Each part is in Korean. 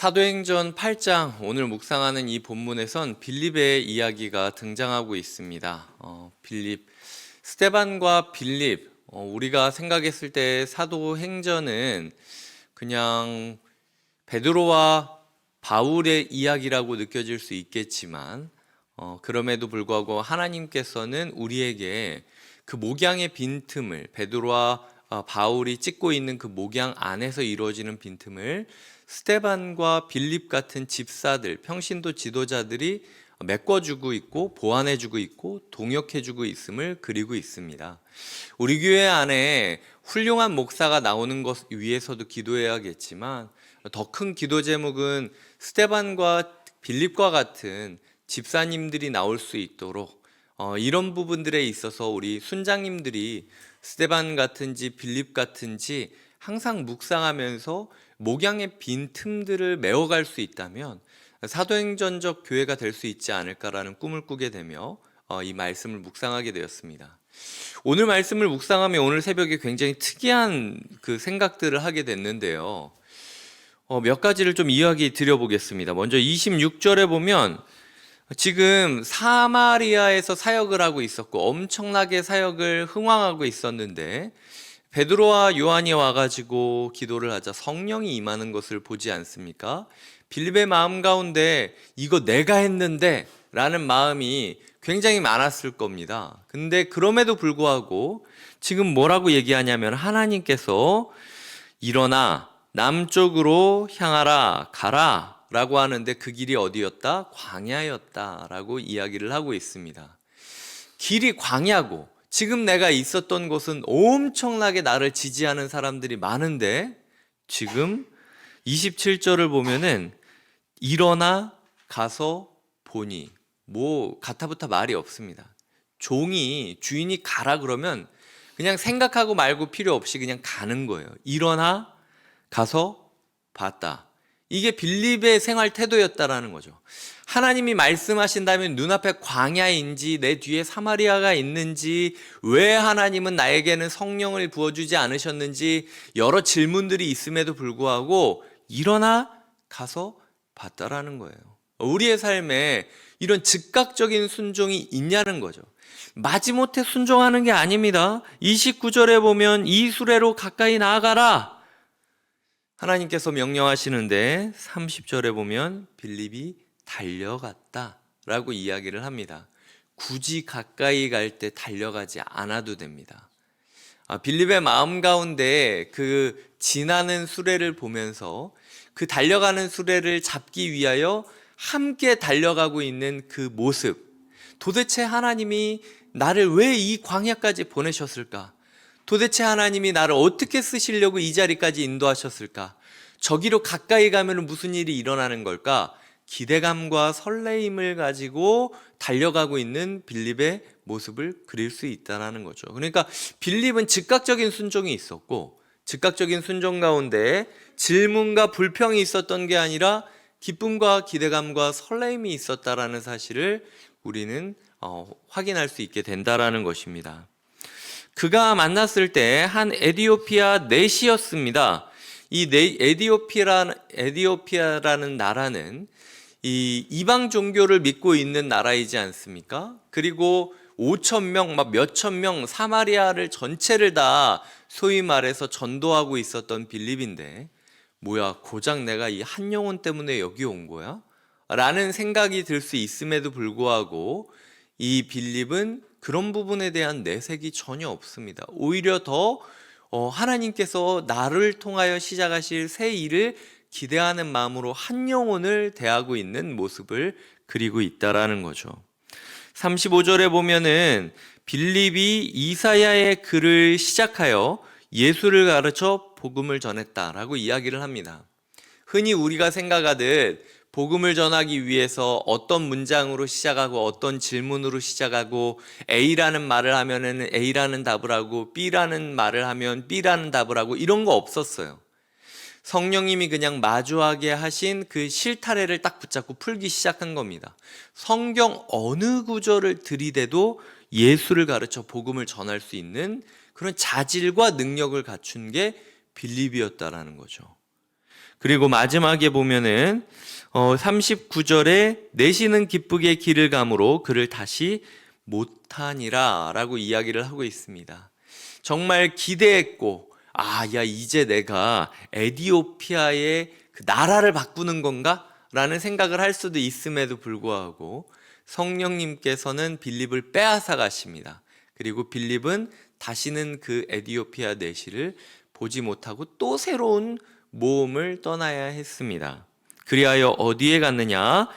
사도행전 8장 오늘 묵상하는 이 본문에선 빌립의 이야기가 등장하고 있습니다. 빌립, 스데반과 빌립, 우리가 생각했을 때 사도행전은 그냥 베드로와 바울의 이야기라고 느껴질 수 있겠지만 그럼에도 불구하고 하나님께서는 우리에게 그 목양의 빈틈을, 베드로와 바울이 찍고 있는 그 목양 안에서 이루어지는 빈틈을 스데반과 빌립 같은 집사들, 평신도 지도자들이 메꿔주고 있고 보완해주고 있고 동역해주고 있음을 그리고 있습니다. 우리 교회 안에 훌륭한 목사가 나오는 것 위해서도 기도해야겠지만 더 큰 기도 제목은 스데반과 빌립과 같은 집사님들이 나올 수 있도록 이런 부분들에 있어서 우리 순장님들이 스데반 같은지 빌립 같은지 항상 묵상하면서 목양의 빈 틈들을 메워갈 수 있다면 사도행전적 교회가 될 수 있지 않을까라는 꿈을 꾸게 되며 이 말씀을 묵상하게 되었습니다. 오늘 말씀을 묵상하며 오늘 새벽에 굉장히 특이한 그 생각들을 하게 됐는데요. 몇 가지를 좀 이야기 드려보겠습니다. 먼저 26절에 보면 지금 사마리아에서 사역을 하고 있었고 엄청나게 사역을 흥왕하고 있었는데 베드로와 요한이 와가지고 기도를 하자 성령이 임하는 것을 보지 않습니까? 빌립의 마음 가운데 이거 내가 했는데 라는 마음이 굉장히 많았을 겁니다. 근데 그럼에도 불구하고 지금 뭐라고 얘기하냐면 하나님께서 일어나 남쪽으로 향하라 가라 라고 하는데 그 길이 어디였다? 광야였다 라고 이야기를 하고 있습니다. 길이 광야고 지금 내가 있었던 곳은 엄청나게 나를 지지하는 사람들이 많은데 지금 27절을 보면은 일어나 가서 보니 가타부타 말이 없습니다. 종이 주인이 가라 그러면 그냥 생각하고 말고 필요 없이 그냥 가는 거예요. 일어나 가서 봤다. 이게 빌립의 생활 태도였다라는 거죠. 하나님이 말씀하신다면 눈앞에 광야인지 내 뒤에 사마리아가 있는지 왜 하나님은 나에게는 성령을 부어주지 않으셨는지 여러 질문들이 있음에도 불구하고 일어나 가서 봤다라는 거예요. 우리의 삶에 이런 즉각적인 순종이 있냐는 거죠. 마지못해 순종하는 게 아닙니다. 29절에 보면 이 수레로 가까이 나아가라 하나님께서 명령하시는데 30절에 보면 빌립이 달려갔다라고 이야기를 합니다. 굳이 가까이 갈 때 달려가지 않아도 됩니다. 빌립의 마음 가운데 그 지나는 수레를 보면서 그 달려가는 수레를 잡기 위하여 함께 달려가고 있는 그 모습, 도대체 하나님이 나를 왜 이 광야까지 보내셨을까? 도대체 하나님이 나를 어떻게 쓰시려고 이 자리까지 인도하셨을까? 저기로 가까이 가면 무슨 일이 일어나는 걸까? 기대감과 설레임을 가지고 달려가고 있는 빌립의 모습을 그릴 수 있다는 거죠. 그러니까 빌립은 즉각적인 순종이 있었고 즉각적인 순종 가운데 질문과 불평이 있었던 게 아니라 기쁨과 기대감과 설레임이 있었다라는 사실을 우리는 확인할 수 있게 된다라는 것입니다. 그가 만났을 때 한 에디오피아 내시였습니다. 이 에디오피아라는 나라는 이 이방 종교를 믿고 있는 나라이지 않습니까? 그리고 5,000명, 몇천 명 사마리아를 전체를 다 소위 말해서 전도하고 있었던 빌립인데 뭐야 고작 내가 이 한 영혼 때문에 여기 온 거야? 라는 생각이 들 수 있음에도 불구하고 이 빌립은 그런 부분에 대한 내색이 전혀 없습니다. 오히려 더 하나님께서 나를 통하여 시작하실 새 일을 기대하는 마음으로 한 영혼을 대하고 있는 모습을 그리고 있다라는 거죠. 35절에 보면은 빌립이 이사야의 글을 시작하여 예수를 가르쳐 복음을 전했다라고 이야기를 합니다. 흔히 우리가 생각하듯 복음을 전하기 위해서 어떤 문장으로 시작하고 어떤 질문으로 시작하고 A라는 말을 하면은 A라는 답을 하고 B라는 말을 하면 B라는 답을 하고 이런 거 없었어요. 성령님이 그냥 마주하게 하신 그 실타래를 딱 붙잡고 풀기 시작한 겁니다. 성경 어느 구절을 들이대도 예수를 가르쳐 복음을 전할 수 있는 그런 자질과 능력을 갖춘 게 빌립이었다라는 거죠. 그리고 마지막에 보면은 39절에 내시는 기쁘게 길을 가므로 그를 다시 못하니라 라고 이야기를 하고 있습니다. 정말 기대했고, 야, 이제 내가 에디오피아의 그 나라를 바꾸는 건가? 라는 생각을 할 수도 있음에도 불구하고 성령님께서는 빌립을 빼앗아 가십니다. 그리고 빌립은 다시는 그 에디오피아 내시를 보지 못하고 또 새로운 모험을 떠나야 했습니다. 그리하여 어디에 갔느냐?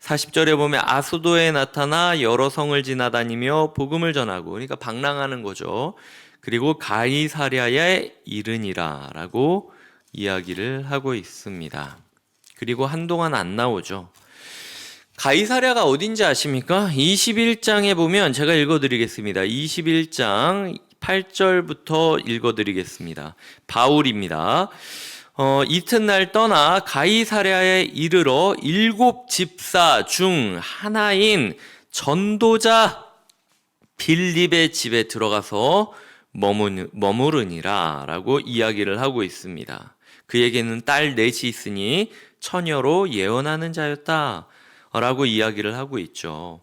40절에 보면 아소도에 나타나 여러 성을 지나다니며 복음을 전하고, 그러니까 방랑하는 거죠. 그리고 가이사랴에 이르니라 라고 이야기를 하고 있습니다. 그리고 한동안 안 나오죠. 가이사랴가 어딘지 아십니까? 21장에 보면 제가 읽어드리겠습니다. 21장 8절부터 읽어드리겠습니다. 바울입니다. 이튿날 떠나 가이사랴에 이르러 7 집사 중 하나인 전도자 빌립의 집에 들어가서 머무르니라 라고 이야기를 하고 있습니다. 그에게는 딸 넷이 있으니 처녀로 예언하는 자였다 라고 이야기를 하고 있죠.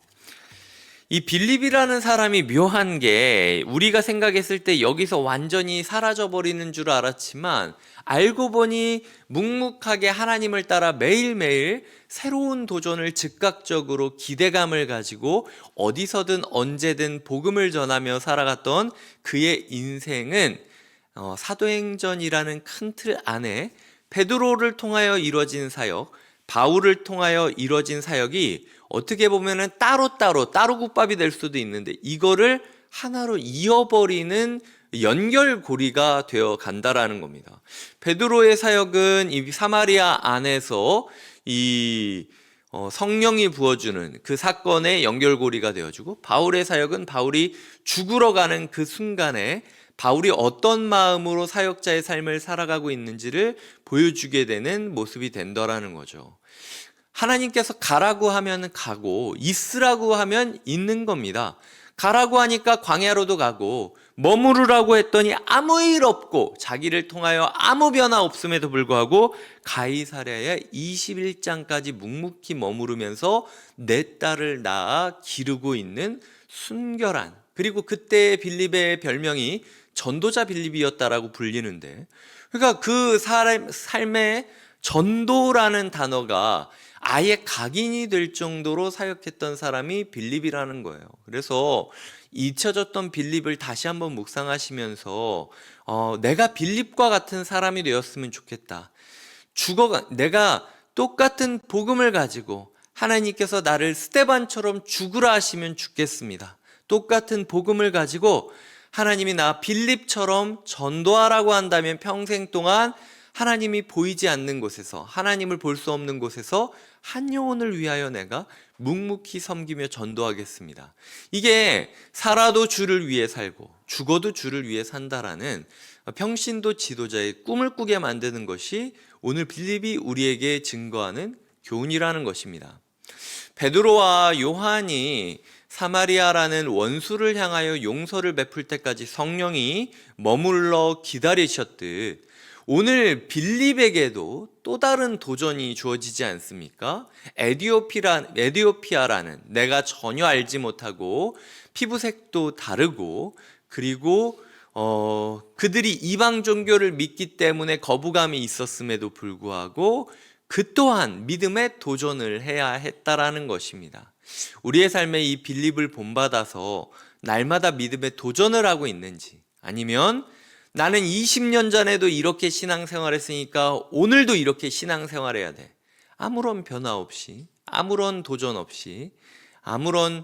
이 빌립이라는 사람이 묘한 게 우리가 생각했을 때 여기서 완전히 사라져버리는 줄 알았지만 알고 보니 묵묵하게 하나님을 따라 매일매일 새로운 도전을 즉각적으로 기대감을 가지고 어디서든 언제든 복음을 전하며 살아갔던 그의 인생은 사도행전이라는 큰 틀 안에 베드로를 통하여 이루어진 사역, 바울을 통하여 이루어진 사역이 어떻게 보면은 따로국밥이 될 수도 있는데 이거를 하나로 이어버리는 연결고리가 되어 간다라는 겁니다. 베드로의 사역은 이 사마리아 안에서 성령이 부어주는 그 사건의 연결고리가 되어주고, 바울의 사역은 바울이 죽으러 가는 그 순간에 바울이 어떤 마음으로 사역자의 삶을 살아가고 있는지를 보여주게 되는 모습이 된다라는 거죠. 하나님께서 가라고 하면 가고 있으라고 하면 있는 겁니다. 가라고 하니까 광야로도 가고, 머무르라고 했더니 아무 일 없고 자기를 통하여 아무 변화 없음에도 불구하고 가이사랴에 21장까지 묵묵히 머무르면서 내 딸을 낳아 기르고 있는 순결한, 그리고 그때 빌립의 별명이 전도자 빌립이었다라고 불리는데, 그러니까 그 삶의 전도라는 단어가 아예 각인이 될 정도로 사역했던 사람이 빌립이라는 거예요. 그래서 잊혀졌던 빌립을 다시 한번 묵상하시면서 내가 빌립과 같은 사람이 되었으면 좋겠다. 내가 똑같은 복음을 가지고 하나님께서 나를 스데반처럼 죽으라 하시면 죽겠습니다. 똑같은 복음을 가지고 하나님이 나 빌립처럼 전도하라고 한다면 평생 동안 하나님이 보이지 않는 곳에서, 하나님을 볼 수 없는 곳에서 한 영혼을 위하여 내가 묵묵히 섬기며 전도하겠습니다. 이게 살아도 주를 위해 살고 죽어도 주를 위해 산다라는 평신도 지도자의 꿈을 꾸게 만드는 것이 오늘 빌립이 우리에게 증거하는 교훈이라는 것입니다. 베드로와 요한이 사마리아라는 원수를 향하여 용서를 베풀 때까지 성령이 머물러 기다리셨듯 오늘 빌립에게도 또 다른 도전이 주어지지 않습니까? 에디오피아라는 내가 전혀 알지 못하고 피부색도 다르고, 그리고 그들이 이방 종교를 믿기 때문에 거부감이 있었음에도 불구하고 그 또한 믿음의 도전을 해야 했다라는 것입니다. 우리의 삶에 이 빌립을 본받아서 날마다 믿음의 도전을 하고 있는지, 아니면 나는 20년 전에도 이렇게 신앙생활했으니까 오늘도 이렇게 신앙생활해야 돼, 아무런 변화 없이, 아무런 도전 없이, 아무런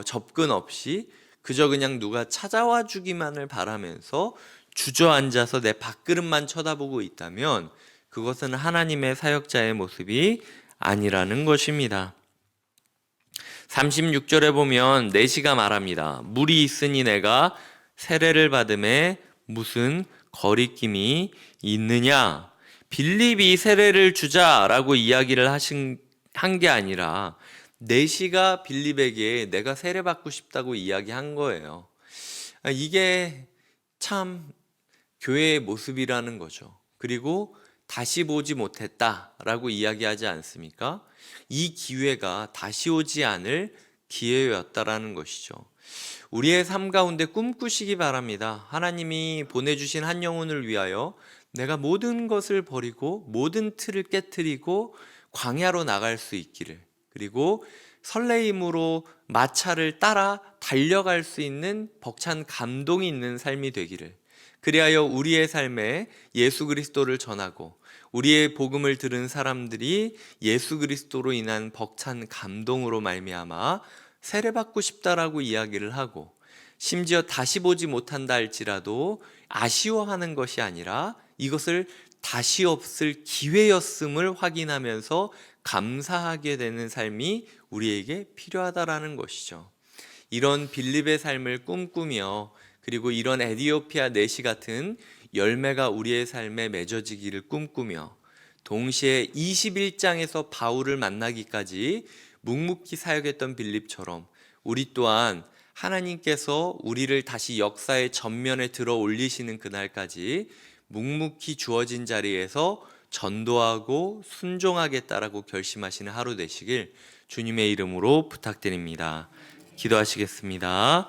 접근 없이 그저 그냥 누가 찾아와 주기만을 바라면서 주저앉아서 내 밥그릇만 쳐다보고 있다면 그것은 하나님의 사역자의 모습이 아니라는 것입니다. 36절에 보면 내시가 말합니다. 물이 있으니 내가 세례를 받음에 무슨 거리낌이 있느냐? 빌립이 세례를 주자라고 이야기를 한 게 아니라 내시가 빌립에게 내가 세례 받고 싶다고 이야기한 거예요. 이게 참 교회의 모습이라는 거죠. 그리고 다시 보지 못했다라고 이야기하지 않습니까? 이 기회가 다시 오지 않을 기회였다라는 것이죠. 우리의 삶 가운데 꿈꾸시기 바랍니다. 하나님이 보내주신 한 영혼을 위하여 내가 모든 것을 버리고 모든 틀을 깨트리고 광야로 나갈 수 있기를, 그리고 설레임으로 마차를 따라 달려갈 수 있는 벅찬 감동이 있는 삶이 되기를, 그리하여 우리의 삶에 예수 그리스도를 전하고 우리의 복음을 들은 사람들이 예수 그리스도로 인한 벅찬 감동으로 말미암아 세례받고 싶다라고 이야기를 하고, 심지어 다시 보지 못한다 할지라도 아쉬워하는 것이 아니라 이것을 다시 없을 기회였음을 확인하면서 감사하게 되는 삶이 우리에게 필요하다라는 것이죠. 이런 빌립의 삶을 꿈꾸며, 그리고 이런 에디오피아 내시 같은 열매가 우리의 삶에 맺어지기를 꿈꾸며, 동시에 21장에서 바울을 만나기까지 묵묵히 사역했던 빌립처럼 우리 또한 하나님께서 우리를 다시 역사의 전면에 들어 올리시는 그날까지 묵묵히 주어진 자리에서 전도하고 순종하겠다라고 결심하시는 하루 되시길 주님의 이름으로 부탁드립니다. 기도하시겠습니다.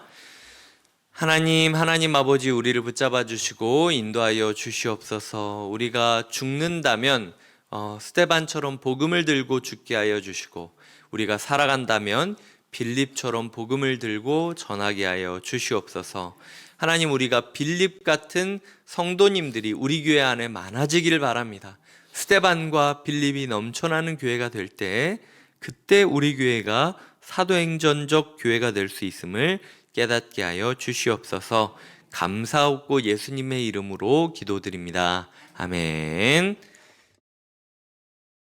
하나님 아버지, 우리를 붙잡아 주시고 인도하여 주시옵소서. 우리가 죽는다면 스데반처럼 복음을 들고 죽게 하여 주시고, 우리가 살아간다면 빌립처럼 복음을 들고 전하게 하여 주시옵소서. 하나님, 우리가 빌립 같은 성도님들이 우리 교회 안에 많아지기를 바랍니다. 스데반과 빌립이 넘쳐나는 교회가 될 때, 그때 우리 교회가 사도행전적 교회가 될 수 있음을 깨닫게 하여 주시옵소서. 감사하고 예수님의 이름으로 기도드립니다. 아멘.